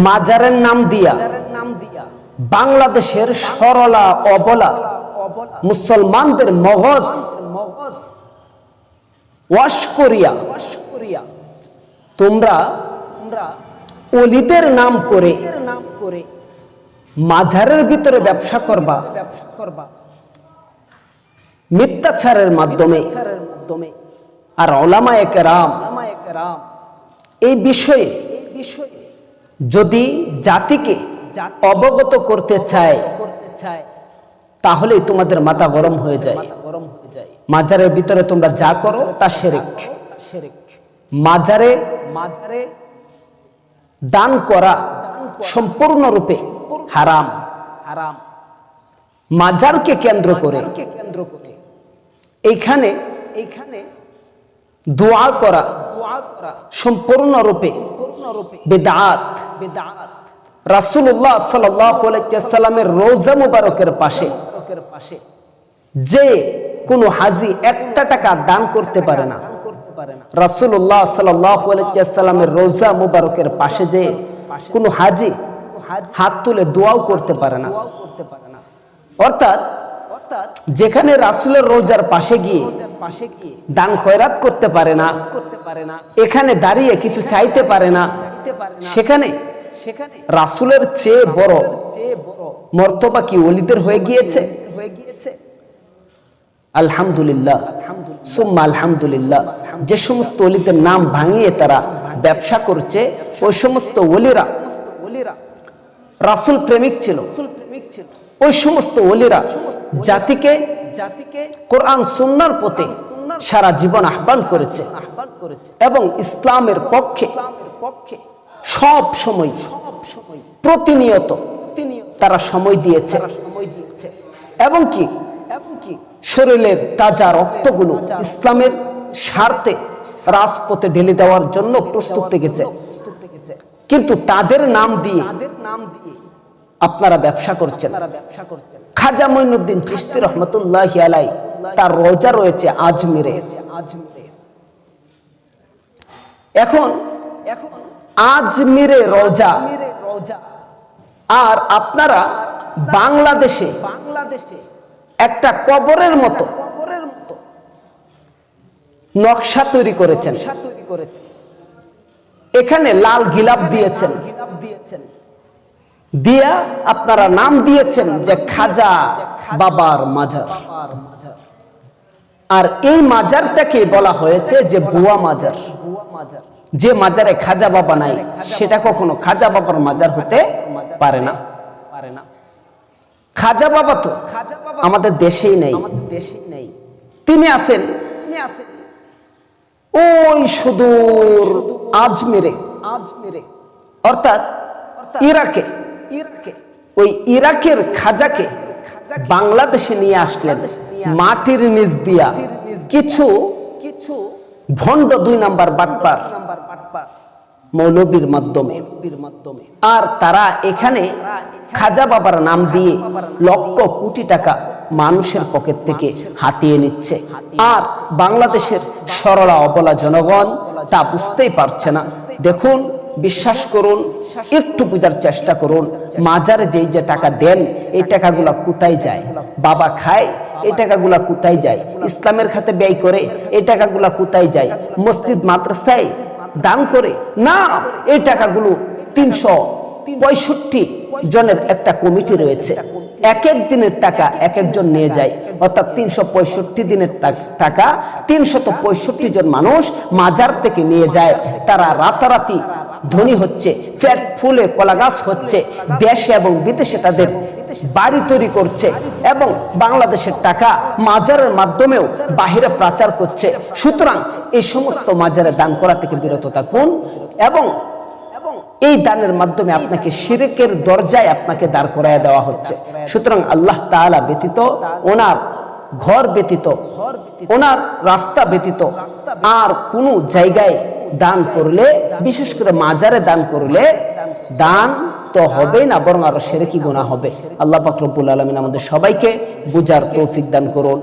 মাজারের নাম দিয়া বাংলাদেশের সরলা অবলা মুসলমানদের মগজ ওয়াশ করিয়া তোমরা অলিদের নাম করে মাজারের ভিতরে ব্যবসা করবা, মিথ্যাচারের মাধ্যমে। আর উলামায়ে কেরাম এই বিষয়ে যদি জাতিকে অবগত করতে চায় তাহলে তোমাদের মাথা গরম হয়ে যায়। মাজারের ভিতরে তোমরা যা করো তা শিরক। মাজারে দান করা সম্পূর্ণরূপে হারাম। মাজারকে কেন্দ্র করে এইখানে দোয়া করা সম্পূর্ণরূপে বিদআত। রাসূলুল্লাহ সাল্লাল্লাহু আলাইহি ওয়াসাল্লামের রওজা মুবারকের পাশে যে কোনো হাজী একটা টাকা দান করতে পারে না। রাসূলুল্লাহ সাল্লাল্লাহু আলাইহি ওয়াসাল্লামের রওজা মুবারকের পাশে যে কোনো হাজী হাত তুলে দোয়াও করতে পারে না। অর্থাৎ যেখানে রাসূলের রওজার পাশে গিয়ে দান খয়রাত করতে পারে না, এখানে দাঁড়িয়ে কিছু চাইতে পারে না, সেখানে রাসূলের চেয়ে বড় মর্তবা কি ওলিদের হয়ে গিয়েছে? আলহামদুলিল্লাহ সুম্মা আলহামদুলিল্লাহ। যে সমস্ত ওলিদের নাম ভাঙিয়ে তারা ব্যবসা করছে, ওই সমস্ত ওলিরা রাসূল প্রেমিক ছিল। ওই সমস্ত ওলিরা জাতিকে কোরআন সুন্নাহর পথে সারা জীবন আহ্বান করেছে এবং ইসলামের পক্ষে সব সময় প্রতিনিয়ত তারা সময় দিয়েছে এবং কি শরীরের তাজা রক্তগুলো ইসলামের স্বার্থে রাজপথে ঢেলে দেওয়ার জন্য প্রস্তুত থেকেছে। কিন্তু তাদের নাম দিয়ে আপনারা ব্যবসা করছেন। খাজা মঈনুদ্দিন চিশতি রহমাতুল্লাহি আলাইহি তার রওজা রয়েছে আজমিরে। এখন আজমিরে রওজা, আর আপনারা বাংলাদেশে একটা কবরের মতো নকশা তৈরি করেছেন। এখানে লাল গিলাপ দিয়েছেন, দিয়া আপনারা নাম দিয়েছেন যে খাজা বাবার মাজার। আর এই মাজারটাকে বলা হয়েছে যে বুয়া মাজার। যে মাজারে খাজা বাবা নাই সেটা কখনো খাজা বাবার মাজার হতে পারে না। খাজা বাবা তো আমাদের দেশেই নেই। তিনি আছেন ওই সুদূর আজমিরে, অর্থাৎ ইরাকে। ওই ইরাকের খাজাকে বাংলাদেশে নিয়ে আসলেন মাটির নিচ দিয়া কিছু ভণ্ড 2 নাম্বার বাটপার মৌলবীর মাধ্যমে। আর তারা এখানে খাজা বাবার নাম দিয়ে লক্ষ কোটি টাকা মানুষের পকেট থেকে হাতিয়ে নিচ্ছে। আর বাংলাদেশের সরলা অবলা জনগণ তা বুঝতেই পারছে না। দেখুন, বিশ্বাস করুন, একটু বোঝার চেষ্টা করুন, মাজারে যেই যে টাকা দেন এই টাকাগুলা কোথায় যায়? বাবা খায়, এই টাকাগুলা কোথায় যায়? ইসলামের খাতে ব্যয় করে, এই টাকাগুলা কোথায় যায়? মসজিদ মাদ্রাসায় দান করে না, এই টাকাগুলো 365 জনের একটা কমিটি রয়েছে। এক এক দিনের টাকা এক একজন নিয়ে যায়, অর্থাৎ 365 দিনের টাকা 365 জন মানুষ মাজার থেকে নিয়ে যায়। তারা রাতারাতি ধনী হচ্ছে, পেট ফুলে কলাগাছ হচ্ছে, দেশে এবং বিদেশে তাদের বাড়ি তৈরি করছে এবং বাংলাদেশের টাকা মাজারের মাধ্যমেও বাহিরে প্রচার করছে। সুতরাং এই সমস্ত মাজারে দান করা থেকে বিরত থাকুন এবং এই দানের মাধ্যমে আপনাকে শিরকের দরজায় আপনাকে দাঁড় করায় দেওয়া হচ্ছে। সুতরাং আল্লাহ তাআলা ব্যতীত, ওনার ঘর ব্যতীত, ওনার রাস্তা ব্যতীত আর কোনো জায়গায় দান করলে, বিশেষ করে মাজারে দান করলে দান তো হবেই না, বরং আরো শিরকি গুনাহ হবে। আল্লাহ পাক রব্বুল আলামিন আমাদের সবাইকে বুঝার তৌফিক দান করুন।